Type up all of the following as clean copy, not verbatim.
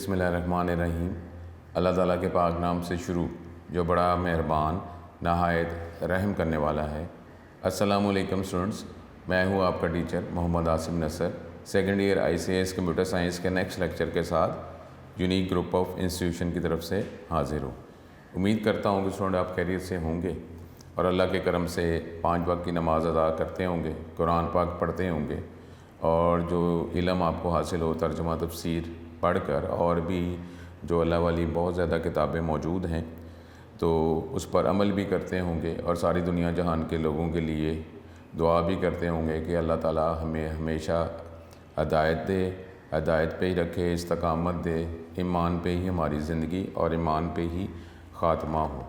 बिस्मिल्लाहिर्रहमानिर्रहीम। अल्लाह ताला के पाक नाम से शुरू जो बड़ा मेहरबान नहायत रहम करने वाला है। अस्सलामुअलैकुम स्टूडेंट्स, मैं हूँ आपका teacher Mohammad Asim Nasar, second year ICS computer science के नेक्स्ट लेक्चर के साथ यूनिक ग्रुप ऑफ इंस्टीट्यूशन की तरफ से हाजिर हूँ। उम्मीद करता हूँ कि स्टूडेंट आप खैरियत से होंगे और अल्लाह के करम से 5 वक्त की नमाज़ अदा करते होंगे, कुरान पाक पढ़ते होंगे और जो इल्म आपको हासिल हो तर्जुमा तफसीर पढ़कर और भी जो अल्लाह वाली बहुत ज़्यादा किताबें मौजूद हैं तो उस पर अमल भी करते होंगे और सारी दुनिया जहान के लोगों के लिए दुआ भी करते होंगे कि अल्लाह ताला हमें हमेशा हिदायत दे, हिदायत पे ही रखे, इस्तकामत दे, ईमान पे ही हमारी ज़िंदगी और ईमान पे ही ख़ात्मा हो।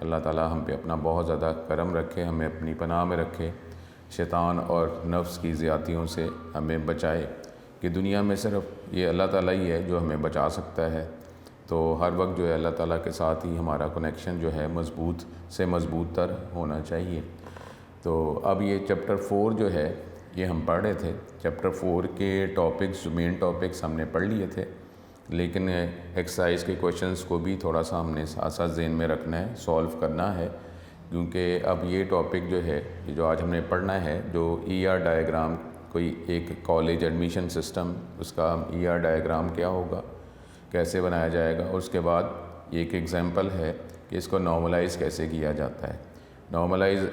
अल्लाह ताला हम पे अपना बहुत ज़्यादा करम रखे, हमें अपनी पनाह में रखे, शैतान और नफ्स की ज़्यादतियों से हमें बचाए कि दुनिया में सिर्फ ये अल्लाह ताला ही है जो हमें बचा सकता है। तो हर वक्त जो है अल्लाह ताला के साथ ही हमारा कनेक्शन जो है मज़बूत से मज़बूत तर होना चाहिए। तो अब ये चैप्टर 4 जो है ये हम पढ़ रहे थे। चैप्टर 4 के टॉपिक्स, मेन टॉपिक्स हमने पढ़ लिए थे, लेकिन एक्सरसाइज के क्वेश्चंस को भी थोड़ा सा हमने साथ साथ ज़हन में रखना है, सॉल्व करना है, क्योंकि अब ये टॉपिक जो है जो आज हमने पढ़ना है, जो ER डायग्राम, कोई एक कॉलेज एडमिशन सिस्टम, उसका ER डायग्राम क्या होगा, कैसे बनाया जाएगा। उसके बाद एक एग्जांपल है कि इसको नॉर्मलाइज़ कैसे किया जाता है। नॉर्मलाइज़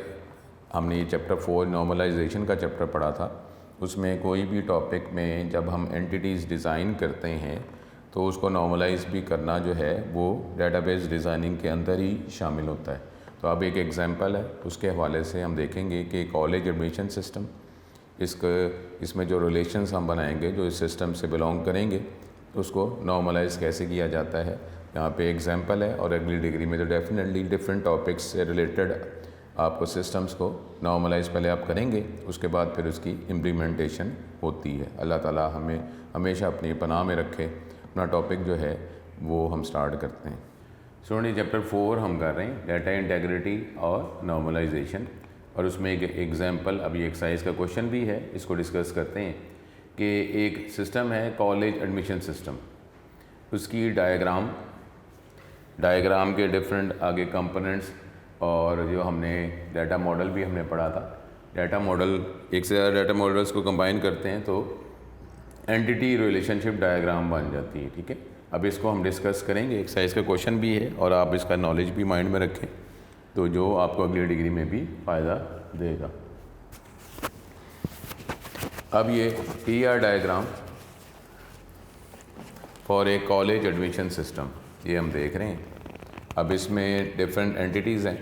हमने ये चैप्टर 4 नॉर्मलाइजेशन का चैप्टर पढ़ा था। उसमें कोई भी टॉपिक में जब हम एंटिटीज़ डिज़ाइन करते हैं तो उसको नॉर्मलाइज़ भी करना जो है वो डेटाबेस डिज़ाइनिंग के अंदर ही शामिल होता है। तो अब एक एग्जांपल है, उसके हवाले से हम देखेंगे कि कॉलेज एडमिशन सिस्टम, इसमें जो रिलेशंस हम बनाएंगे जो इस सिस्टम से बिलोंग करेंगे उसको नॉर्मलाइज़ कैसे किया जाता है। यहाँ पे एग्जांपल है और अगली डिग्री में तो डेफिनेटली डिफरेंट टॉपिक्स से रिलेटेड आपको सिस्टम्स को नॉर्मलाइज़ पहले आप करेंगे, उसके बाद फिर उसकी इम्प्लीमेंटेशन होती है। अल्लाह ताला हमें हमेशा अपनी पनाह में रखे। अपना टॉपिक जो है वो हम स्टार्ट करते हैं। स्टूडेंट चैप्टर 4 हम कर रहे हैं, डाटा इंटेग्रिटी और नॉर्मलाइजेशन, और उसमें एक एग्जांपल, अभी एक्सरसाइज का क्वेश्चन भी है, इसको डिस्कस करते हैं कि एक सिस्टम है कॉलेज एडमिशन सिस्टम, उसकी डायग्राम के डिफरेंट आगे कंपोनेंट्स और जो हमने डाटा मॉडल भी हमने पढ़ा था। डाटा मॉडल, एक से ज़्यादा डाटा मॉडल्स को कंबाइन करते हैं तो एंटिटी रिलेशनशिप डायग्राम बन जाती है। ठीक है, अब इसको हम डिस्कस करेंगे। एक्सरसाइज का क्वेश्चन भी है और आप इसका नॉलेज भी माइंड में रखें तो जो आपको अगली डिग्री में भी फ़ायदा देगा। अब ये ER diagram for a college admission system ये हम देख रहे हैं। अब इसमें डिफरेंट एंटिटीज़ हैं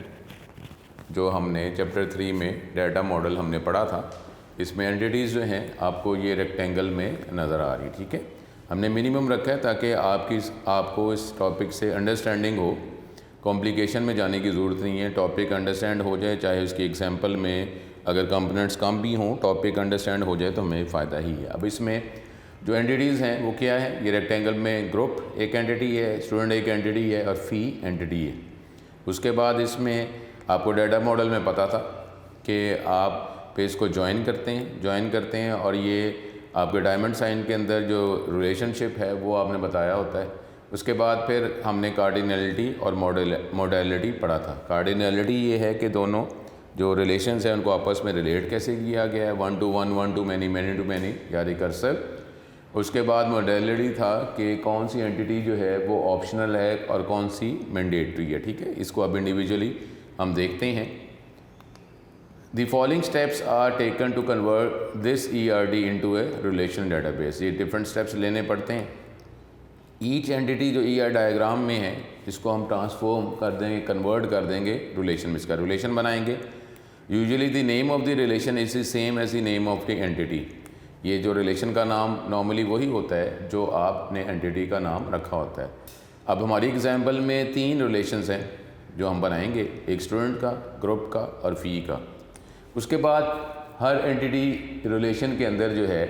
जो हमने चैप्टर 3 में डाटा मॉडल हमने पढ़ा था। इसमें एंटिटीज़ जो हैं आपको ये रेक्टेंगल में नज़र आ रही। ठीक है, हमने मिनिमम रखा है ताकि आपको इस टॉपिक से अंडरस्टैंडिंग हो, कॉम्प्लिकेशन में जाने की ज़रूरत नहीं है। टॉपिक अंडरस्टैंड हो जाए, चाहे उसकी एग्जांपल में अगर कंपोनेंट्स कम भी हों, टॉपिक अंडरस्टैंड हो जाए तो हमें फ़ायदा ही है। अब इसमें जो एंटिटीज़ हैं वो क्या है, ये रेक्टेंगल में ग्रुप एक एंटिटी है, स्टूडेंट एक एंटिटी है और फ़ी एंटिटी है। उसके बाद इसमें आपको डाटा मॉडल में पता था कि आप पेज को ज्वाइन करते हैं और ये आपके डायमंड साइन के अंदर जो रिलेशनशिप है वो आपने बताया होता है। उसके बाद फिर हमने कार्डिनलिटी और मॉडलिटी पढ़ा था। कार्डिनलिटी ये है कि दोनों जो रिलेशंस हैं उनको आपस में रिलेट कैसे किया गया है, 1 to 1, 1 to many, many to many या रिकर्सिव। उसके बाद मॉडलिटी था कि कौन सी एंटिटी जो है वो ऑप्शनल है और कौन सी मैंडेटरी है। ठीक है, इसको अब इंडिविजुअली हम देखते हैं। The following steps are taken to convert this ERD into a relation database. ये डिफरेंट स्टेप्स लेने पड़ते हैं। ईच एंटिटी जो ER डायग्राम में है इसको हम ट्रांसफॉर्म कर देंगे, कन्वर्ट कर देंगे रिलेशन में, इसका रिलेशन बनाएंगे। Usually the name of the relation is the same as the name of the entity. ये जो रिलेशन का नाम नॉर्मली वही होता है जो आपने एंटिटी का नाम रखा होता है। अब हमारी एग्जांपल में 3 रिलेशंस हैं जो हम बनाएंगे, एक स्टूडेंट का, ग्रुप का और फ़ी का। उसके बाद हर एंटिटी रिलेशन के अंदर जो है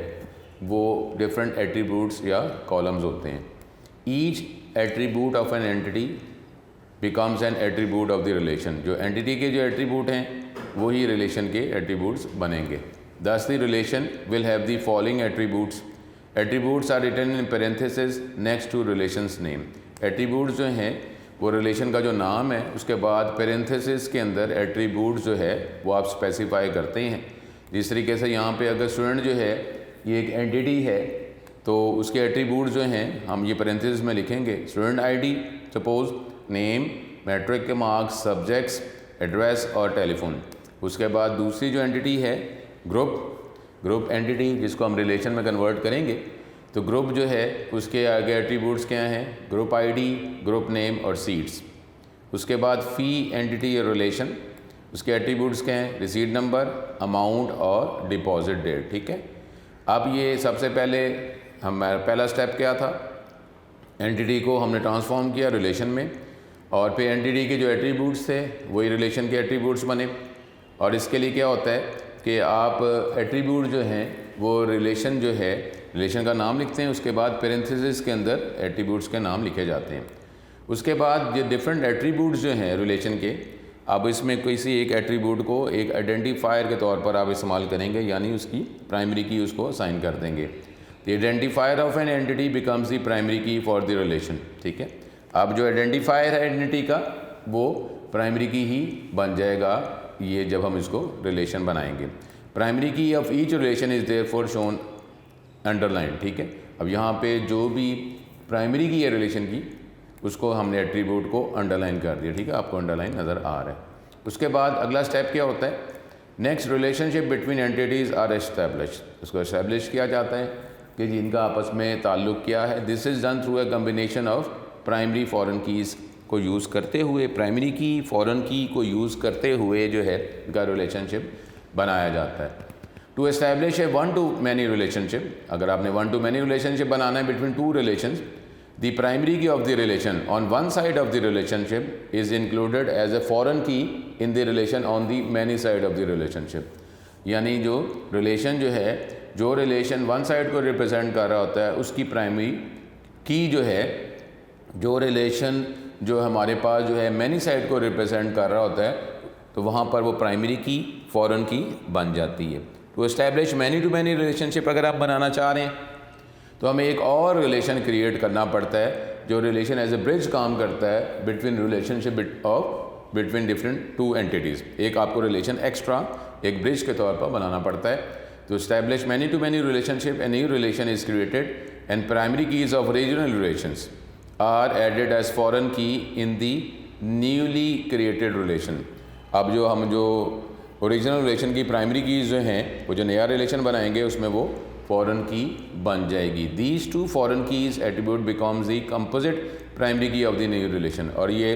वो डिफरेंट एट्रीब्यूट्स या कॉलम्स होते हैं। Each attribute of an entity becomes N attribute of the relation. जो एंटिटी के जो एट्रीब्यूट हैं वही रिलेशन के एट्रीब्यूट्स बनेंगे। Thus the relation will have the following attributes attributes are written in parenthesis next to relations name. Attributes जो हैं वो रिलेशन का जो नाम है उसके बाद पैरेंथेसिस के अंदर एट्रीब्यूट्स जो है वो आप स्पेसिफाई करते हैं। जिस तरीके से यहाँ पे अगर स्टूडेंट जो है ये एक एंटिटी है तो उसके एट्रीब्यूट्स जो हैं हम ये पैरेंथेसिस में लिखेंगे। Student ID, suppose name, matric के मार्क्स, सब्जेक्ट्स, एड्रेस और टेलीफोन। उसके बाद दूसरी जो एंटिटी है ग्रुप एंटिटी, जिसको हम रिलेशन में कन्वर्ट करेंगे। तो ग्रुप जो है उसके आगे एट्रीब्यूट्स क्या हैं? ग्रुप आईडी, ग्रुप नेम और सीट्स। उसके बाद फ़ी एंटिटी या रिलेशन, उसके एट्रीब्यूट्स क्या हैं? रिसीट नंबर, अमाउंट और डिपॉजिट डेट। ठीक है, अब ये सबसे पहले पहला स्टेप क्या था? एंटिटी को हमने ट्रांसफॉर्म किया रिलेशन में, और फिर एंटिटी के जो एट्रीब्यूट्स थे वही रिलेशन के एट्रीब्यूट्स बने। और इसके लिए क्या होता है कि आप एट्रीब्यूट जो हैं वो रिलेशन जो है रिलेशन का नाम लिखते हैं, उसके बाद पैरेंथेसिस के अंदर एट्रीब्यूट्स के नाम लिखे जाते हैं। उसके बाद ये डिफरेंट एट्रीब्यूट्स जो हैं रिलेशन के, अब इसमें किसी एक एट्रीब्यूट को एक आइडेंटिफायर के तौर पर आप इस्तेमाल करेंगे, यानी उसकी प्राइमरी की उसको असाइन कर देंगे। The identifier of an entity becomes the primary की फॉर द रिलेशन। ठीक है, अब जो आइडेंटिफायर है एंटिटी का वो प्राइमरी की ही बन जाएगा ये जब हम इसको रिलेशन बनाएंगे। Primary key of each relation is therefore shown underline. ठीक है, अब यहाँ पे जो भी प्राइमरी की है रिलेशन की उसको हमने एट्रीब्यूट को अंडरलाइन कर दिया। ठीक है, आपको अंडरलाइन नज़र आ रहा है। उसके बाद अगला स्टेप क्या होता है? Next, relationship between entities are establish. उसको एस्टैब्लिश किया जाता है कि जिनका आपस में ताल्लुक़ क्या है। This is done through a combination of primary foreign keys को यूज़ करते हुए, प्राइमरी की फॉरेन की को यूज़ करते हुए जो है इनका रिलेशनशिप बनाया जाता है। To establish a one to many relationship, अगर आपने वन टू मैनी रिलेशनशिप बनाना है between two relations, the primary key of the relation on one side of the relationship is included as a foreign key in the relation on the many side of the relationship. यानी जो relation जो है, जो relation one side को represent कर रहा होता है उसकी प्राइमरी की जो है, जो रिलेशन जो हमारे पास जो है मैनी साइड को रिप्रेजेंट कर रहा होता है तो वहाँ पर वो प्राइमरी की फॉरेन की बन जाती है। To establish many to many relationship अगर आप बनाना चाह रहे हैं तो हमें एक और रिलेशन क्रिएट करना पड़ता है जो रिलेशन एज ए ब्रिज काम करता है between relationship of between different two entities. एक आपको रिलेशन एक्स्ट्रा एक ब्रिज के तौर पर बनाना पड़ता है। तो establish many to many relationship, a new relation is created and primary keys of regional relations are added as foreign key in the newly created relation. अब जो ओरिजिनल रिलेशन की प्राइमरी कीज़ जो हैं वो जो नया रिलेशन बनाएंगे उसमें वो फॉरेन की बन जाएगी। These two foreign keys attribute becomes the composite primary key of the new relation. और ये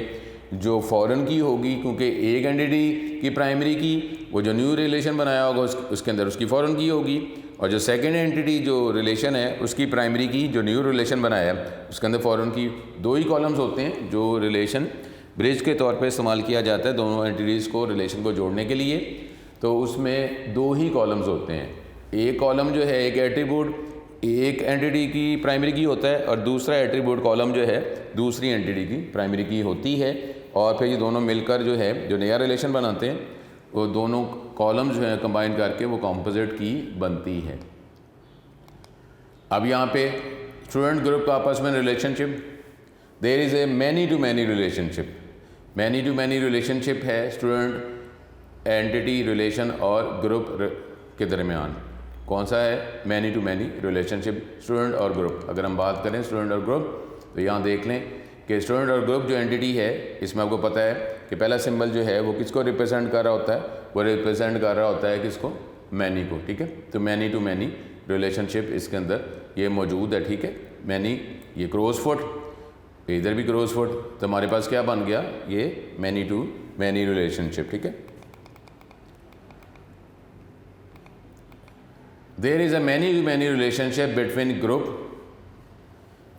जो फॉरेन की होगी, क्योंकि एक एंटिटी की प्राइमरी की वो जो न्यू रिलेशन बनाया होगा उसके अंदर उसकी फॉरेन की होगी, और जो सेकेंड एंटिटी जो रिलेशन है उसकी प्राइमरी की जो न्यू रिलेशन बनाया है उसके अंदर फॉरेन की। दो ही कॉलम्स होते हैं जो रिलेशन ब्रिज के तौर पे इस्तेमाल किया जाता है दोनों एंटिटीज़ को रिलेशन को जोड़ने के लिए। तो उसमें दो ही कॉलम्स होते हैं, एक कॉलम जो है एक एट्रीब्यूट एक एंटिटी की प्राइमरी की होता है और दूसरा एट्रीब्यूट कॉलम जो है दूसरी एंटिटी की प्राइमरी की होती है, और फिर ये दोनों मिलकर जो है जो नया रिलेशन बनाते हैं वो दोनों कॉलम जो है कंबाइन करके वो कॉम्पोजिट की बनती है। अब यहाँ पे स्टूडेंट ग्रुप का आपस में relationship, there is a many to many relationship. Many to many relationship है स्टूडेंट एंटिटी रिलेशन और ग्रुप के दरमियान। कौन सा है? Many to many relationship student और ग्रुप। अगर हम बात करें स्टूडेंट और ग्रुप तो यहाँ देख लें कि स्टूडेंट और ग्रुप जो एंटिटी है इसमें आपको पता है कि पहला सिंबल जो है वो किसको रिप्रेजेंट कर रहा होता है? वो रिप्रेजेंट कर रहा होता है किसको? मैनी को। ठीक है, तो मैनी टू मैनी रिलेशनशिप इसके अंदर ये मौजूद है। ठीक है, मैनी ये क्रॉस फुट, इधर भी क्रॉस फुट, तो हमारे पास क्या बन गया? ये मैनी टू मैनी रिलेशनशिप। ठीक है, there is a many to many relationship between group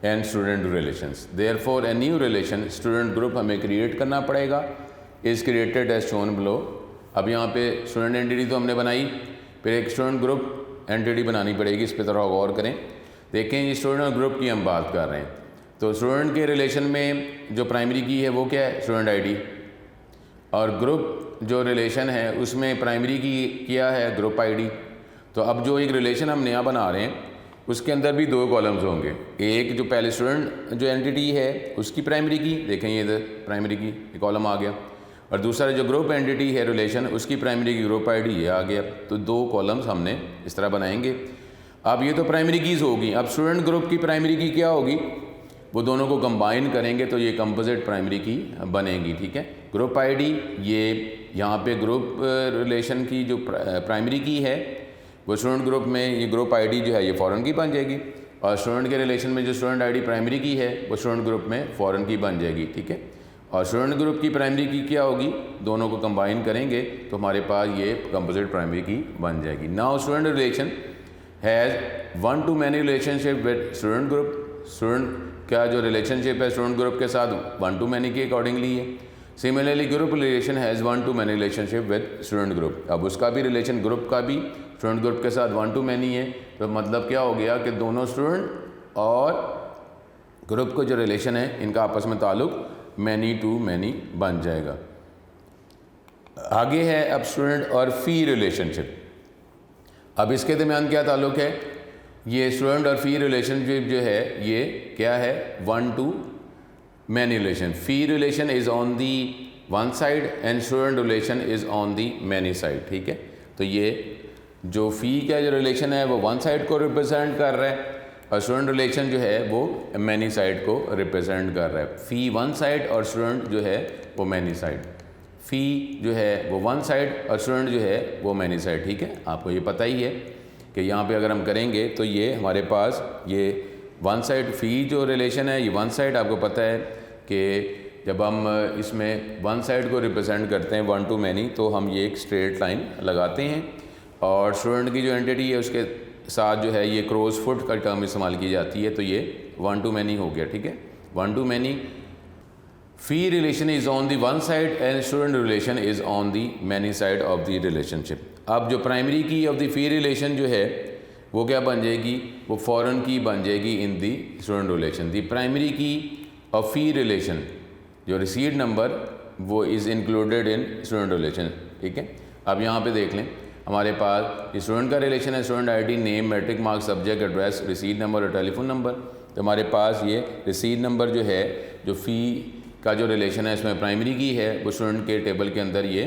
and student relations. Therefore a new relation student group हमें क्रिएट करना पड़ेगा, is created as shown below. अब यहाँ पे स्टूडेंट एंटिटी तो हमने बनाई, फिर एक स्टूडेंट ग्रुप एंटिटी बनानी पड़ेगी। इस पर थोड़ा गौर करें, देखें ये स्टूडेंट और ग्रुप की हम बात कर रहे हैं। तो स्टूडेंट के रिलेशन में जो प्राइमरी की है वो क्या है? Student ID. और ग्रुप जो रिलेशन है उसमें प्राइमरी की क्या है? Group ID. तो अब जो एक रिलेशन हम नया बना रहे हैं उसके अंदर भी दो कॉलम्स होंगे। एक जो पहले स्टूडेंट जो एंटिटी है उसकी प्राइमरी की, देखें ये इधर प्राइमरी की ये कॉलम आ गया, और दूसरा जो ग्रुप एंटिटी है रिलेशन उसकी प्राइमरी की ग्रुप आईडी ये आ गया। तो दो कॉलम्स हमने इस तरह बनाएंगे। अब ये तो प्राइमरी कीज़ होगी। अब स्टूडेंट ग्रुप की प्राइमरी की क्या होगी, वो दोनों को कंबाइन करेंगे तो ये कंपोजिट प्राइमरी की बनेगी। ठीक है, ग्रुप आईडी ये यहाँ पे ग्रुप रिलेशन की जो प्राइमरी की है वो स्टूडेंट ग्रुप में ये ग्रुप आईडी जो है ये फॉरेन की बन जाएगी, और स्टूडेंट के रिलेशन में जो स्टूडेंट आईडी प्राइमरी की है वो स्टूडेंट ग्रुप में फॉरेन की बन जाएगी। ठीक है, और स्टूडेंट ग्रुप की प्राइमरी की क्या होगी, दोनों को कंबाइन करेंगे तो हमारे पास ये कंपोजिट प्राइमरी की बन जाएगी। Now student relation has one to many relationship with student group. Student का जो रिलेशनशिप है स्टूडेंट ग्रुप के साथ वन टू मैनी के अकॉर्डिंगली है। Similarly group relation has one to many relationship with student group. अब उसका भी रिलेशन ग्रुप का भी स्टूडेंट ग्रुप के साथ वन टू मैनी है, तो मतलब क्या हो गया कि दोनों स्टूडेंट और ग्रुप को जो रिलेशन है इनका आपस में ताल्लुक मैनी टू मैनी बन जाएगा। आगे है अब स्टूडेंट और फ़ी रिलेशनशिप। अब इसके दरमियान क्या ताल्लुक है, ये स्टूडेंट और फ़ी रिलेशनशिप जो है ये क्या है, one to many relation. Fee relation is on the one side and student relation is on the many side. ठीक है, तो ये जो फ़ी का जो रिलेशन है वो वन साइड को रिप्रेजेंट कर रहा है और स्टूडेंट रिलेशन जो है वो मैनी साइड को रिप्रेजेंट कर रहा है। फ़ी वन साइड और स्टूडेंट जो है वो मैनी साइड। फ़ी जो है वो वन साइड और स्टूडेंट जो है वो मैनी साइड। ठीक है, आपको ये पता ही है कि यहाँ पे अगर हम करेंगे तो ये हमारे पास ये वन साइड फ़ी जो रिलेशन है ये वन साइड, आपको पता है कि जब हम इसमें वन साइड को रिप्रेजेंट करते हैं वन टू मैनी तो हम ये एक स्ट्रेट लाइन लगाते हैं, और स्टूडेंट की जो एंटिटी है उसके साथ जो है ये क्रॉस फुट का टर्म इस्तेमाल की जाती है, तो ये वन टू मैनी हो गया। ठीक है, one to many. Fee relation is on the one side and student relation is on the many side of the relationship. अब जो primary key of the fee relation जो है वो क्या बन जाएगी, वो फॉरेन की बन जाएगी in the student relation. The primary key of fee relation जो रिसीव्ड नंबर वो is included in student relation. ठीक है, अब यहाँ पे देख लें हमारे पास स्टूडेंट का रिलेशन है student ID, name, matric mark, subject, address, received number और टेलीफोन नंबर। तो हमारे पास ये रिसीव्ड नंबर जो है जो फ़ी का जो रिलेशन है इसमें प्राइमरी की है वो स्टूडेंट के टेबल के अंदर ये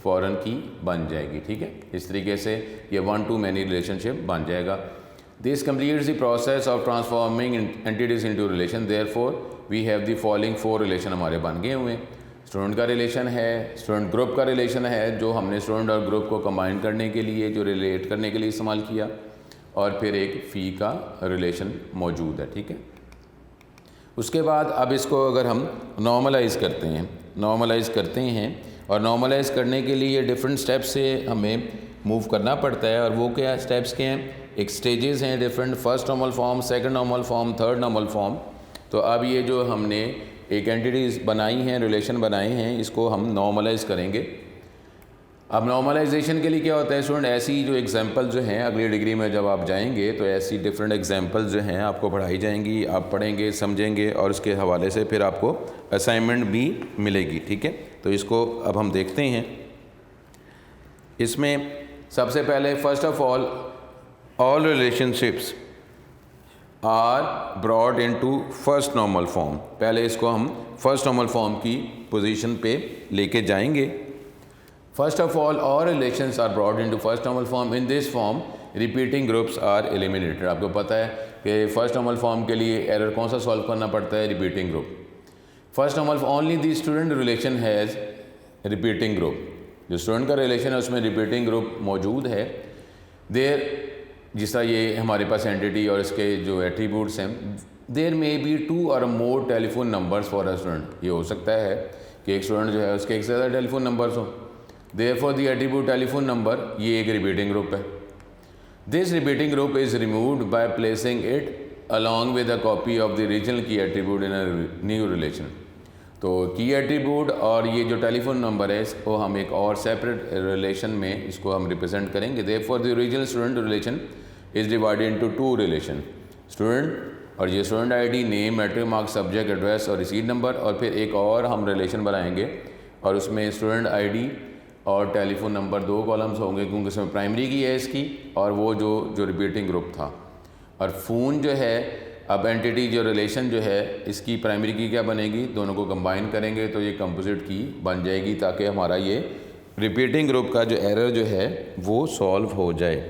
फॉरेन की बन जाएगी। ठीक है, इस तरीके से ये वन टू मैनी रिलेशनशिप बन जाएगा। This completes the process of transforming entities into relation. Therefore we have the following four relation हमारे बन गए हुए हैं। स्टूडेंट का रिलेशन है, स्टूडेंट ग्रुप का रिलेशन है जो हमने स्टूडेंट और ग्रुप को कंबाइन करने के लिए जो रिलेट करने के लिए इस्तेमाल किया, और फिर एक फ़ी का रिलेशन मौजूद है। ठीक है, उसके बाद अब इसको अगर हम नॉर्मलाइज़ करते हैं और नॉर्मलाइज़ करने के लिए डिफरेंट स्टेप्स से हमें मूव करना पड़ता है, और वो क्या स्टेप्स के हैं, एक स्टेजेस हैं different, first normal form, second normal form, third normal form. तो अब ये जो हमने एक एंटिटीज़ बनाई हैं, रिलेशन बनाए हैं, इसको हम नॉर्मलाइज़ करेंगे। अब नॉर्मलाइजेशन के लिए क्या होता है स्टूडेंट, ऐसी जो एग्जांपल जो हैं अगली डिग्री में जब आप जाएंगे तो ऐसी डिफरेंट एग्जांपल्स जो हैं आपको पढ़ाई जाएंगी, आप पढ़ेंगे, समझेंगे, और उसके हवाले से फिर आपको असाइनमेंट भी मिलेगी। ठीक है, तो इसको अब हम देखते हैं। इसमें सबसे पहले first of all relationships are brought into first normal form. पहले इसको हम फर्स्ट नॉर्मल फॉर्म की पोजीशन पे लेके जाएंगे। First of all relations are brought into first normal form. In this form repeating groups are eliminated. आपको पता है कि फर्स्ट नॉर्मल फॉर्म के लिए एरर कौन सा सॉल्व करना पड़ता है, repeating group. First normal only the student relation has repeating group. जो स्टूडेंट का रिलेशन है उसमें रिपीटिंग ग्रुप मौजूद है। देयर जिस तरह ये हमारे पास एंटिटी और इसके जो एट्रीब्यूट्स हैं, देयर मे बी टू और more telephone numbers for a student. ये हो सकता है कि एक स्टूडेंट जो है उसके एक से ज़्यादा टेलीफोन नंबर्स हो। Therefore the attribute telephone number ये एक रिपीटिंग ग्रुप है। This repeating group is removed by placing it along with a copy of the regional की attribute in a new relation. तो की एट्रीब्यूट और ये जो टेलीफोन नंबर है इसको हम एक और सेपरेट रिलेशन में इसको हम रिप्रेजेंट करेंगे। Therefore the original student relation is divided into two relation, student और ये student ID, name, matric mark, subject, address और रिसीट नंबर। और फिर एक और हम रिलेशन बनाएंगे और उसमें स्टूडेंट आईडी और टेलीफोन नंबर दो कॉलम्स होंगे क्योंकि इसमें प्राइमरी की है इसकी, और वो जो रिपीटिंग ग्रुप था। और फ़ोन जो है, अब एंटिटी जो रिलेशन जो है इसकी प्राइमरी की क्या बनेगी, दोनों को कंबाइन करेंगे तो ये कंपोजिट की बन जाएगी, ताकि हमारा ये रिपीटिंग ग्रुप का जो एरर जो है वो सॉल्व हो जाए।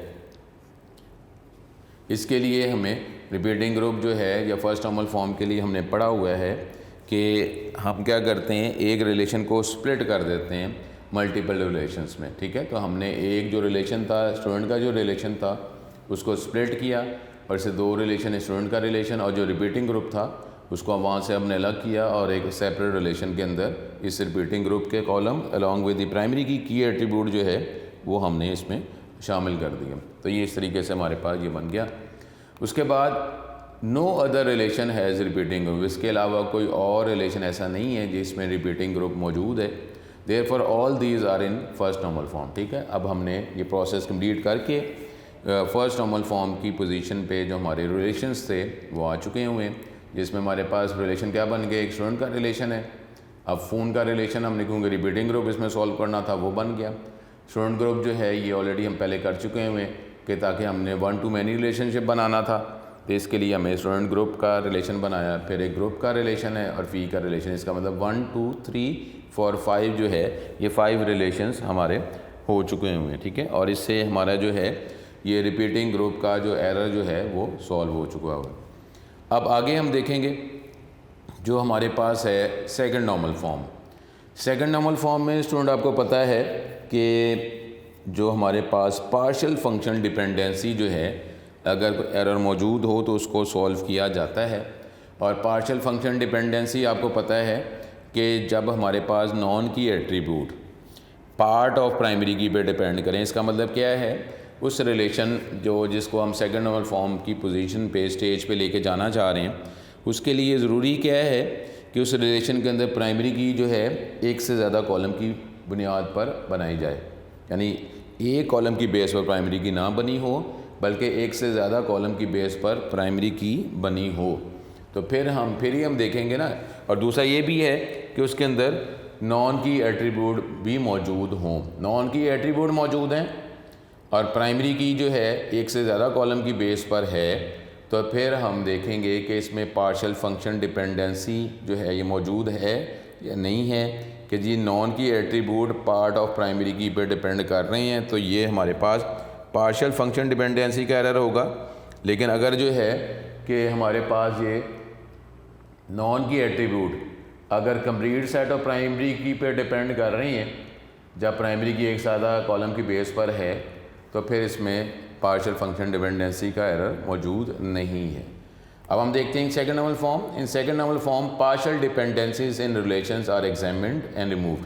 इसके लिए हमें रिपीटिंग ग्रुप जो है या फर्स्ट नॉर्मल फॉर्म के लिए हमने पढ़ा हुआ है कि हम क्या करते हैं, एक रिलेशन को स्प्लिट कर देते हैं मल्टीपल रिलेशंस में। ठीक है, तो हमने एक जो रिलेशन था, स्टूडेंट का जो रिलेशन था, उसको स्प्लिट किया और इससे दो रिलेशन, स्टूडेंट का रिलेशन और जो रिपीटिंग ग्रुप था उसको वहाँ से हमने अलग किया और एक सेपरेट रिलेशन के अंदर इस रिपीटिंग ग्रुप के column along with the primary की एट्रीब्यूट जो है वो हमने इसमें शामिल कर दिया। तो ये इस तरीके से हमारे पास ये बन गया। उसके बाद no other relation has repeating group, इसके अलावा कोई और रिलेशन ऐसा नहीं है जिसमें रिपीटिंग ग्रुप मौजूद है। Therefore all these are in first normal form. ठीक है, अब हमने ये प्रोसेस कंप्लीट करके फर्स्ट नॉर्मल फॉर्म की पोजीशन पे जो हमारे रिलेशंस थे वो आ चुके हुए हैं, जिसमें हमारे पास रिलेशन क्या बन गया, एक स्टूडेंट का रिलेशन है। अब फ़ोन का रिलेशन हमने क्योंकि रिपीटिंग ग्रुप इसमें सॉल्व करना था वो बन गया। स्टूडेंट ग्रुप जो है ये ऑलरेडी हम पहले कर चुके हुए हैं कि ताकि हमने 1 to many रिलेशनशिप बनाना था, तो इसके लिए हमें स्टूडेंट ग्रुप का रिलेशन बनाया, फिर एक ग्रुप का रिलेशन है और फ़ी का रिलेशन। इसका मतलब 1 2 3 4 5 जो है ये 5 रिलेशंस हमारे हो चुके हुए हैं। ठीक है, और इससे हमारा जो है ये रिपीटिंग ग्रुप का जो एरर जो है वो सॉल्व हो चुका हुआ। अब आगे हम देखेंगे जो हमारे पास है second normal form. Second normal form में स्टूडेंट आपको पता है कि जो हमारे पास पार्शियल फंक्शन डिपेंडेंसी जो है, अगर एरर मौजूद हो तो उसको सॉल्व किया जाता है। और पार्शियल फंक्शन डिपेंडेंसी आपको पता है कि जब हमारे पास non key attribute part of primary key पे डिपेंड करें, इसका मतलब क्या है, उस रिलेशन जिसको हम सेकंड नॉर्मल फॉर्म की पोजीशन पे स्टेज पे लेके जाना चाह रहे हैं, उसके लिए ज़रूरी क्या है कि उस रिलेशन के अंदर प्राइमरी की जो है एक से ज़्यादा कॉलम की बुनियाद पर बनाई जाए, यानी एक कॉलम की बेस पर प्राइमरी की ना बनी हो बल्कि एक से ज़्यादा कॉलम की बेस पर प्राइमरी की बनी हो, तो फिर ही हम देखेंगे ना। और दूसरा ये भी है कि उसके अंदर नॉन की एट्रीब्यूट भी मौजूद हों। नॉन की एट्रीब्यूट मौजूद हैं और प्राइमरी की जो है एक से ज़्यादा कॉलम की बेस पर है, तो फिर हम देखेंगे कि इसमें पार्शियल फंक्शन डिपेंडेंसी जो है ये मौजूद है या नहीं है, कि जी non key attribute part of primary key पे डिपेंड कर रहे हैं, तो ये हमारे पास पार्शियल फंक्शन डिपेंडेंसी का एरर होगा। लेकिन अगर जो है कि हमारे पास ये नॉन की एट्रीब्यूट अगर complete set of primary key पे डिपेंड कर रही हैं, जब प्राइमरी की एक ज़्यादा कॉलम की बेस पर है, तो फिर इसमें पार्शियल फंक्शन डिपेंडेंसी का एरर मौजूद नहीं है। अब हम देखते हैं second normal form. In second normal form partial dependencies in relations are examined and removed.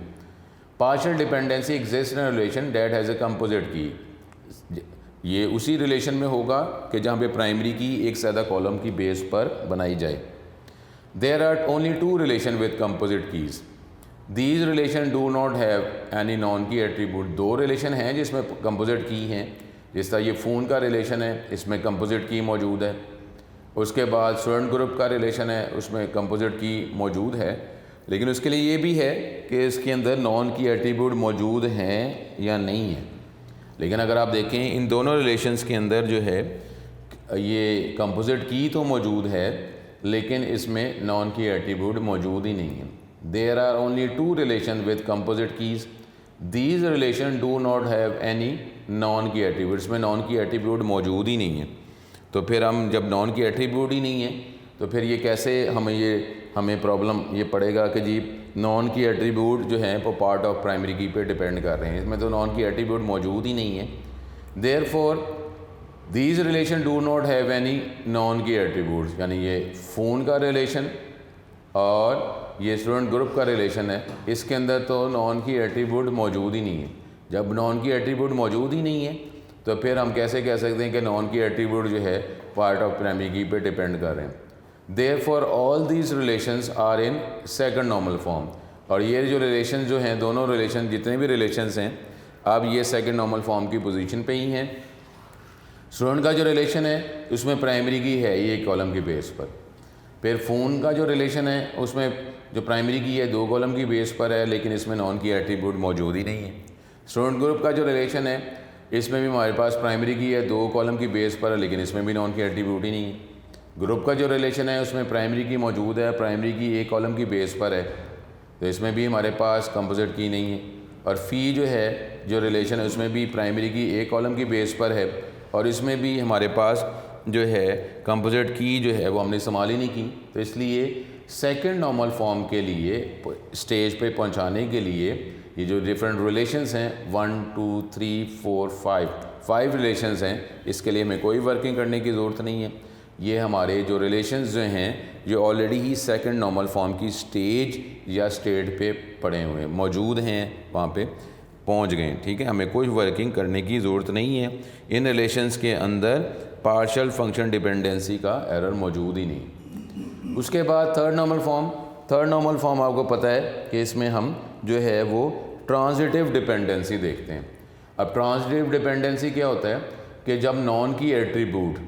Partial dependency exist in relation that has a composite key. ये उसी रिलेशन में होगा कि जहाँ पे प्राइमरी की एक से ज़्यादा कॉलम की बेस पर बनाई जाए। There are only 2 relation with composite keys. These relation do not have any non key attribute. 2 relation हैं जिसमें कंपोजिट की हैं, जिस तरह ये फ़ोन का रिलेशन है, इसमें कंपोजिट की मौजूद है। उसके बाद स्टूडेंट ग्रुप का रिलेशन है, उसमें कंपोजिट की मौजूद है। लेकिन उसके लिए ये भी है कि इसके अंदर नॉन की एट्रीब्यूट मौजूद हैं या नहीं है। लेकिन अगर आप देखें इन दोनों रिलेशंस के अंदर जो है ये कंपोजिट की तो मौजूद है, लेकिन इसमें नॉन की एट्रीब्यूट मौजूद ही नहीं है। There are only 2 relation with composite keys. These relation do not have any non key attribute. इसमें नॉन की एट्रीब्यूट मौजूद ही नहीं है। तो फिर हम जब नॉन की एट्रीब्यूट ही नहीं है तो फिर ये कैसे हमें प्रॉब्लम ये पड़ेगा कि जी नॉन की एट्रीब्यूट जो है वो पार्ट ऑफ प्राइमरी की पे डिपेंड कर रहे हैं। इसमें तो नॉन की एट्रीब्यूट मौजूद ही नहीं है। Therefore these relation do not have any non की एट्रीब्यूट्स, यानी ये फ़ोन का रिलेशन और ये स्टूडेंट ग्रुप का रिलेशन है, इसके अंदर तो नॉन की एट्रीब्यूट मौजूद ही नहीं है। जब नॉन की एट्रीब्यूट मौजूद ही नहीं है तो फिर हम कैसे कह सकते हैं कि नॉन की एट्रीब्यूट जो है पार्ट ऑफ प्राइमरी की पे डिपेंड कर रहे हैं। Therefore all these relations are in second normal form. और ये जो रिलेशन जो हैं, दोनों रिलेशन जितने भी रिलेशंस हैं, अब ये सेकंड नॉर्मल फॉर्म की पोजीशन पे ही हैं। स्टूडेंट का जो रिलेशन है उसमें प्राइमरी की है ये कॉलम की बेस पर। फिर फ़ोन का जो रिलेशन है उसमें जो प्राइमरी की है 2 कॉलम की बेस पर है, लेकिन इसमें नॉन की एट्रीब्यूट मौजूद ही नहीं है। स्टूडेंट ग्रुप का जो रिलेशन है इसमें भी हमारे पास प्राइमरी की है, 2 कॉलम की बेस पर है, लेकिन इसमें भी नॉन की एट्रीब्यूट ही नहीं है। ग्रुप का जो रिलेशन है उसमें प्राइमरी की मौजूद है, प्राइमरी की 1 कॉलम की बेस पर है, तो इसमें भी हमारे पास कंपोजिट की नहीं है। और फ़ी जो है जो रिलेशन है उसमें भी प्राइमरी की 1 कॉलम की बेस पर है, और इसमें भी हमारे पास जो है कंपोजिट की जो है वो हमने इस्तेमाल ही नहीं की। तो इसलिए सेकंड नॉर्मल फॉर्म के लिए स्टेज पे पहुंचाने के लिए ये जो डिफरेंट रिलेशंस हैं 1 2 3 4 5 रिलेशंस हैं, इसके लिए हमें कोई वर्किंग करने की ज़रूरत नहीं है। ये हमारे जो रिलेशंस जो हैं ये ऑलरेडी ही सेकंड नॉर्मल फॉर्म की स्टेज या स्टेट पे पड़े हुए हैं, मौजूद हैं, वहाँ पे पहुँच गए। ठीक है, हमें कोई वर्किंग करने की ज़रूरत नहीं है। इन रिलेशंस के अंदर पार्शियल फंक्शन डिपेंडेंसी का एरर मौजूद ही नहीं। उसके बाद थर्ड नॉर्मल फॉर्म आपको पता है कि इसमें हम जो है वो ट्रांजिटिव डिपेंडेंसी देखते हैं। अब ट्रांजिटिव डिपेंडेंसी क्या होता है कि जब नॉन की एट्रीब्यूट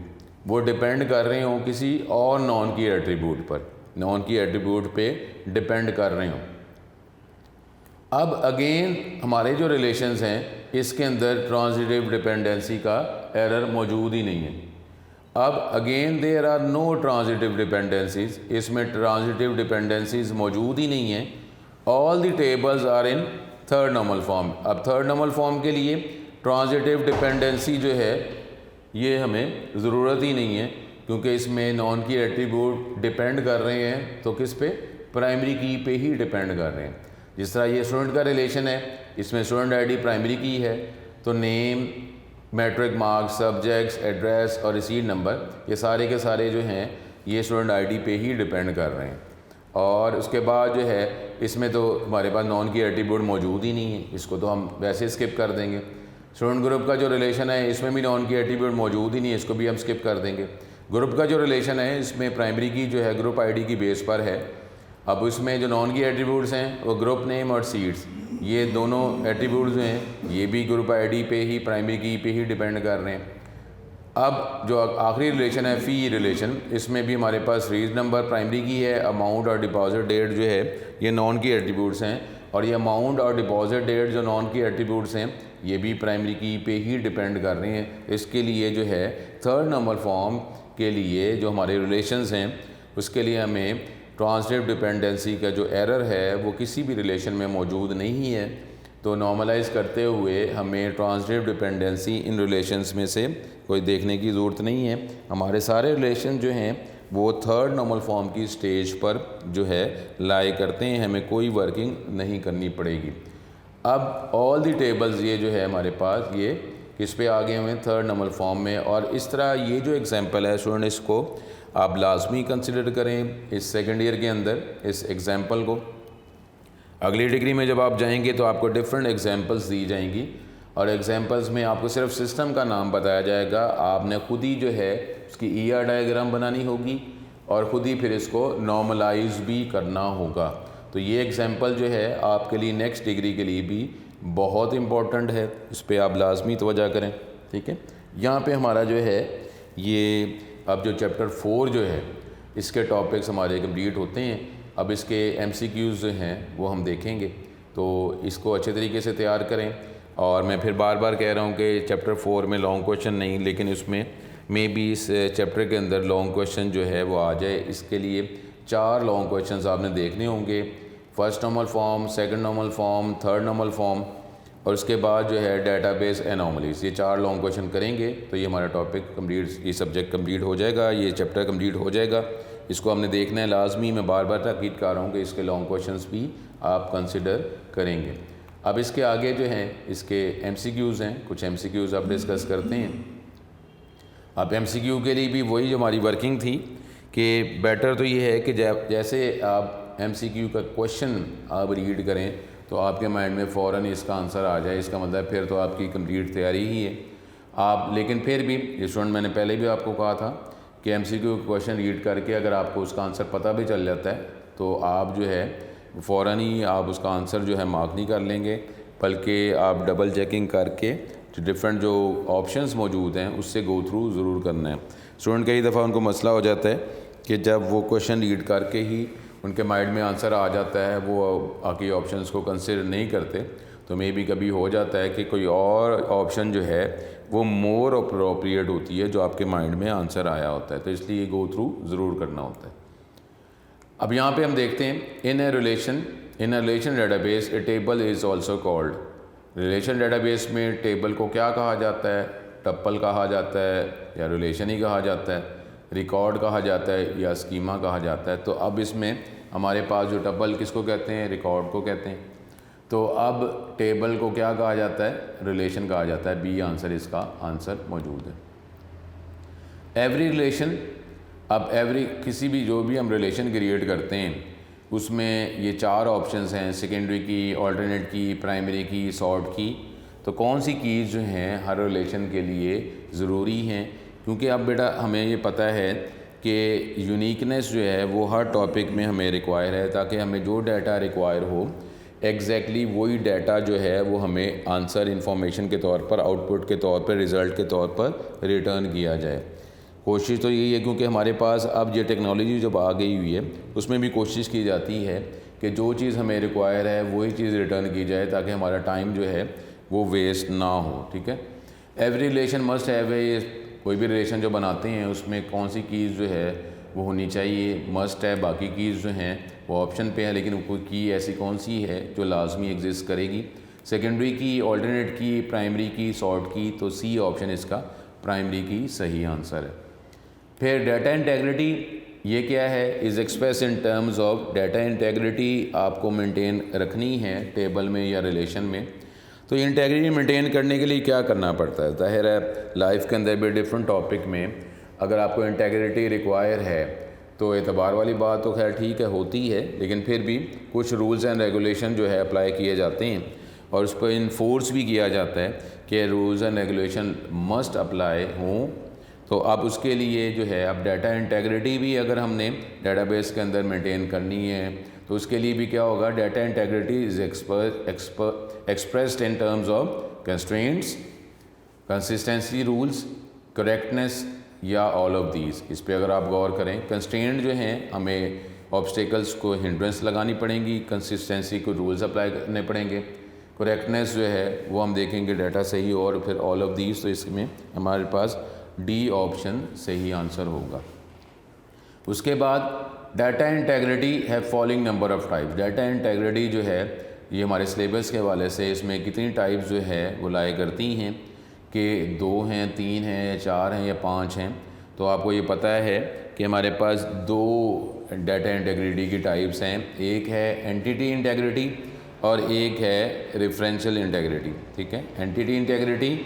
वो डिपेंड कर रहे हों किसी और नॉन की एट्रीब्यूट पर, नॉन की एट्रीब्यूट पे डिपेंड कर रहे हों। अब अगेन हमारे जो रिलेशंस हैं इसके अंदर ट्रांजिटिव डिपेंडेंसी का एरर मौजूद ही नहीं है। अब again there are no transitive dependencies, इसमें ट्रांजिटिव डिपेंडेंसीज मौजूद ही नहीं है। All the tables are in third normal form. अब थर्ड नॉर्मल फॉर्म के लिए ट्रांजिटिव डिपेंडेंसी जो है ये हमें ज़रूरत ही नहीं है, क्योंकि इसमें नॉन की एट्रीब्यूट डिपेंड कर रहे हैं तो किस पे, प्राइमरी की पे ही डिपेंड कर रहे हैं। जिस तरह ये स्टूडेंट का रिलेशन है, इसमें स्टूडेंट आईडी प्राइमरी की है, तो name, matric marks, subjects, address और रिसीट नंबर ये सारे के सारे जो हैं ये स्टूडेंट आईडी पे ही डिपेंड कर रहे हैं। और उसके बाद जो है इसमें तो हमारे पास नॉन की एट्रीब्यूट मौजूद ही नहीं है, इसको तो हम वैसे स्किप कर देंगे। स्टूडेंट ग्रुप का जो रिलेशन है इसमें भी नॉन की एट्रीब्यूट मौजूद ही नहीं है, इसको भी हम स्किप कर देंगे। ग्रुप का जो रिलेशन है इसमें प्राइमरी की जो है ग्रुप आईडी की बेस पर है। अब इसमें जो नॉन की एट्रीब्यूट्स हैं वो ग्रुप नेम और सीट्स, ये दोनों एट्रीब्यूट्स जो हैं ये भी ग्रुप आईडी पे ही, प्राइमरी की पे ही डिपेंड कर रहे हैं। अब जो आखिरी रिलेशन है फ़ी रिलेशन, इसमें भी हमारे पास रीज नंबर प्राइमरी की है, अमाउंट और डिपॉजिट डेट जो है ये नॉन की एट्रीब्यूट्स हैं, और ये अमाउंट और डिपॉजिट डेट जो नॉन की एट्रीब्यूट्स हैं ये भी प्राइमरी की पे ही डिपेंड कर रहे हैं। इसके लिए जो है थर्ड नॉर्मल फॉर्म के लिए जो हमारे रिलेशंस हैं उसके लिए हमें ट्रांजिटिव डिपेंडेंसी का जो एरर है वो किसी भी रिलेशन में मौजूद नहीं है। तो नॉर्मलाइज करते हुए हमें ट्रांजिटिव डिपेंडेंसी इन रिलेशंस में से कोई देखने की ज़रूरत नहीं है। हमारे सारे रिलेशन जो हैं वो थर्ड नॉर्मल फॉर्म की स्टेज पर जो है लाई करते हैं, हमें कोई वर्किंग नहीं करनी पड़ेगी। अब ऑल दी टेबल्स ये जो है हमारे पास ये किस पे आ गए हुए हैं, थर्ड नॉर्मल फॉर्म में। और इस तरह ये जो एग्जांपल है स्टूडेंट इसको आप लाजमी कंसिडर करें इस सेकेंड ईयर के अंदर इस एग्जांपल को। अगली डिग्री में जब आप जाएंगे तो आपको डिफरेंट एग्जांपल्स दी जाएंगी, और एग्जांपल्स में आपको सिर्फ सिस्टम का नाम बताया जाएगा, आपने खुद ही जो है उसकी ईआर डायग्राम बनानी होगी और ख़ुद ही फिर इसको नॉर्मलाइज भी करना होगा। तो ये एग्जांपल जो है आपके लिए नेक्स्ट डिग्री के लिए भी बहुत इम्पॉर्टेंट है, इस पर आप लाजमी तवज्जो करें। ठीक है, यहाँ पे हमारा जो है ये अब जो चैप्टर 4 जो है इसके टॉपिक्स हमारे कंप्लीट होते हैं। अब इसके MCQs जो हैं वो हम देखेंगे, तो इसको अच्छे तरीके से तैयार करें। और मैं फिर बार बार कह रहा हूँ कि चैप्टर 4 में लॉन्ग क्वेश्चन नहीं, लेकिन उसमें मे बी इस चैप्टर के अंदर लॉन्ग क्वेश्चन जो है वो आ जाए। इसके लिए 4 लॉन्ग क्वेश्चंस आपने देखने होंगे, first normal form, second normal form, third normal form, और उसके बाद जो है डेटाबेस एनॉमलीज। ये 4 लॉन्ग क्वेश्चन करेंगे तो ये हमारा टॉपिक कंप्लीट, ये सब्जेक्ट कंप्लीट हो जाएगा, ये चैप्टर कंप्लीट हो जाएगा। इसको हमने देखना है लाजमी। मैं बार बार ताकीद कर रहा हूँ कि इसके लॉन्ग क्वेश्चंस भी आप कंसिडर करेंगे। अब इसके आगे जो हैं इसके MCQs हैं, कुछ MCQs आप डिस्कस करते हैं। अब MCQ के लिए भी वही जो हमारी वर्किंग थी कि बेटर तो ये है कि जैसे आप MCQ का क्वेश्चन आप रीड करें तो आपके माइंड में फ़ौरन इसका आंसर आ जाए, इसका मतलब फिर तो आपकी कंप्लीट तैयारी ही है आप। लेकिन फिर भी स्टूडेंट, मैंने पहले भी आपको कहा था कि MCQ क्वेश्चन रीड करके अगर आपको उसका आंसर पता भी चल जाता है तो आप जो है फ़ौरन ही आप उसका आंसर जो है मार्क नहीं कर लेंगे, बल्कि आप डबल चेकिंग करके जो डिफरेंट जो ऑप्शंस मौजूद हैं उससे गो थ्रू ज़रूर करना है। स्टूडेंट कई दफ़ा उनको मसला हो जाता है कि जब वो क्वेश्चन रीड करके ही उनके माइंड में आंसर आ जाता है, वो बाकी ऑप्शंस को कंसिडर नहीं करते, तो मे बी कभी हो जाता है कि कोई और ऑप्शन जो है वो मोर अप्रोप्रिएट होती है जो आपके माइंड में आंसर आया होता है, तो इसलिए गो थ्रू ज़रूर करना होता है। अब यहाँ पे हम देखते हैं in a relation database a table is also called. Relation database में टेबल को क्या कहा जाता है? टप्पल कहा जाता है या रिलेशन ही कहा जाता है, रिकॉर्ड कहा जाता है या स्कीमा कहा जाता है। तो अब इसमें हमारे पास जो टप्पल किसको कहते हैं? रिकॉर्ड को कहते हैं। तो अब टेबल को क्या कहा जाता है? रिलेशन कहा जाता है। बी आंसर, इसका आंसर मौजूद है। एवरी रिलेशन, अब एवरी किसी भी जो भी हम रिलेशन क्रिएट करते हैं उसमें ये 4 ऑप्शंस हैं, सेकेंडरी की, ऑल्टरनेट की, प्राइमरी की, सॉर्ट की। तो कौन सी कीज़ जो हैं हर रिलेशन के लिए ज़रूरी हैं? क्योंकि अब बेटा हमें ये पता है कि यूनिकनेस जो है वो हर टॉपिक में हमें रिक्वायर है, ताकि हमें जो डाटा रिक्वायर हो एग्जैक्टली वही डाटा जो है वो हमें आंसर इन्फॉर्मेशन के तौर पर, आउटपुट के तौर पर, रिज़ल्ट के तौर पर रिटर्न किया जाए। कोशिश तो यही है, क्योंकि हमारे पास अब ये टेक्नोलॉजी जब आ गई हुई है उसमें भी कोशिश की जाती है कि जो चीज़ हमें रिक्वायर है वही चीज़ रिटर्न की जाए, ताकि हमारा टाइम जो है वो वेस्ट ना हो। ठीक है। Every relation must have a, कोई भी रिलेशन जो बनाते हैं उसमें कौन सी कीज़ जो है वो होनी चाहिए? मस्ट है। बाकी कीज़ जो हैं वो ऑप्शन पे है, लेकिन कोई की ऐसी कौन सी है जो लाजमी एग्जिस्ट करेगी? सेकेंडरी की, ऑल्टरनेट की, प्राइमरी की, सॉर्ट की। तो सी ऑप्शन इसका प्राइमरी की सही आंसर है। फिर डाटा इंटेग्रिटी, ये क्या है? Is express in terms of, data integrity आपको मेंटेन रखनी है टेबल में या रिलेशन में। तो इंटेग्रिटी मेंटेन करने के लिए क्या करना पड़ता है? ज़ाहिर है लाइफ के अंदर भी डिफरेंट टॉपिक में अगर आपको इंटेग्रिटी रिक्वायर है तो एतबार वाली बात तो खैर ठीक है होती है, लेकिन फिर भी कुछ रूल्स एंड रेगुलेशन जो है अप्लाई किए जाते हैं और उस पर इन्फोर्स भी किया जाता है कि rules and regulation must apply हों। तो अब उसके लिए जो है अब डाटा इंटेग्रिटी भी अगर हमने डेटाबेस के अंदर मेंटेन करनी है तो उसके लिए भी क्या होगा? Data integrity is expressed in terms of constraints, consistency rules, correctness या ऑल ऑफ दीज। इस पे अगर आप गौर करें, कंस्ट्रेंट जो हैं हमें ऑब्स्टिकल्स को हिंड्रेंस लगानी पड़ेंगी, कंसिस्टेंसी को रूल्स अप्लाई करने पड़ेंगे, करेक्टनेस जो है वो हम देखेंगे डाटा सही, और फिर ऑल ऑफ दीज। तो इसमें हमारे पास डी ऑप्शन सही आंसर होगा। उसके बाद डाटा इंटेग्रिटी है following number of types. Data integrity जो है ये हमारे सिलेबस के हवाले से इसमें कितनी टाइप्स जो है वो लाया करती हैं कि 2 हैं, 3 हैं या 4 हैं या 5 हैं। तो आपको ये पता है कि हमारे पास 2 डाटा इंटेग्रिटी की टाइप्स हैं, एक है एंटिटी इंटेग्रिटी और एक है रेफरेंशियल इंटेग्रिटी। ठीक है। एंटिटी इंटेग्रिटी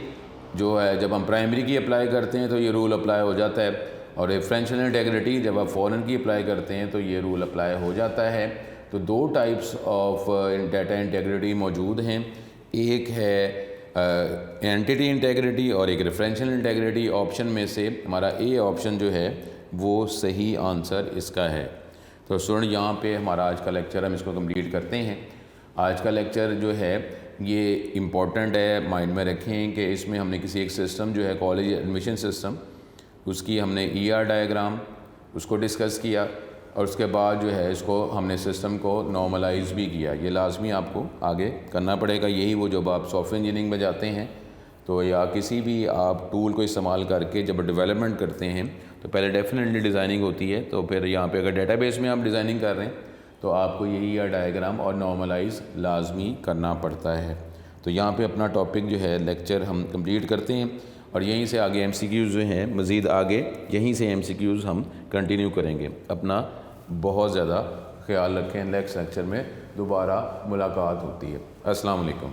जो है जब हम प्राइमरी की अप्लाई करते हैं तो ये रूल अप्लाई हो जाता है, और रेफरेंशियल इंटेग्रिटी जब आप फॉरेन की अप्लाई करते हैं तो ये रूल अप्लाई हो जाता है। तो 2 टाइप्स ऑफ डाटा इंटेग्रिटी मौजूद हैं, एक है एंटिटी इंटेग्रिटी और एक रेफरेंशियल इंटेग्रिटी। ऑप्शन में से हमारा ए ऑप्शन जो है वो सही आंसर इसका है। तो स्टूडेंट यहाँ पे हमारा आज का लेक्चर हम इसको कंप्लीट करते हैं। आज का लेक्चर जो है ये इम्पॉर्टेंट है, माइंड में रखें कि इसमें हमने किसी एक सिस्टम जो है कॉलेज एडमिशन सिस्टम, उसकी हमने ER डायग्राम उसको डिस्कस किया, और उसके बाद जो है इसको हमने सिस्टम को नॉर्मलाइज भी किया। ये लाजमी आपको आगे करना पड़ेगा। यही वो जब आप सॉफ्टवेयर इंजीनियरिंग में जाते हैं तो या किसी भी आप टूल को इस्तेमाल करके जब डेवलपमेंट करते हैं तो पहले डेफिनेटली डिज़ाइनिंग होती है। तो फिर यहाँ पे अगर डेटाबेस में आप डिज़ाइनिंग कर रहे हैं तो आपको ये ER डायग्राम और नॉर्मलाइज लाजमी करना पड़ता है। तो यहाँ पे अपना टॉपिक जो है लेक्चर हम कंप्लीट करते हैं, और यहीं से आगे MCQs जो हैं मज़ीद आगे यहीं से MCQs हम कंटिन्यू करेंगे। अपना बहुत ज़्यादा ख्याल रखें। नेक्स्ट लेक्चर में दोबारा मुलाकात होती है। अस्सलाम वालेकुम।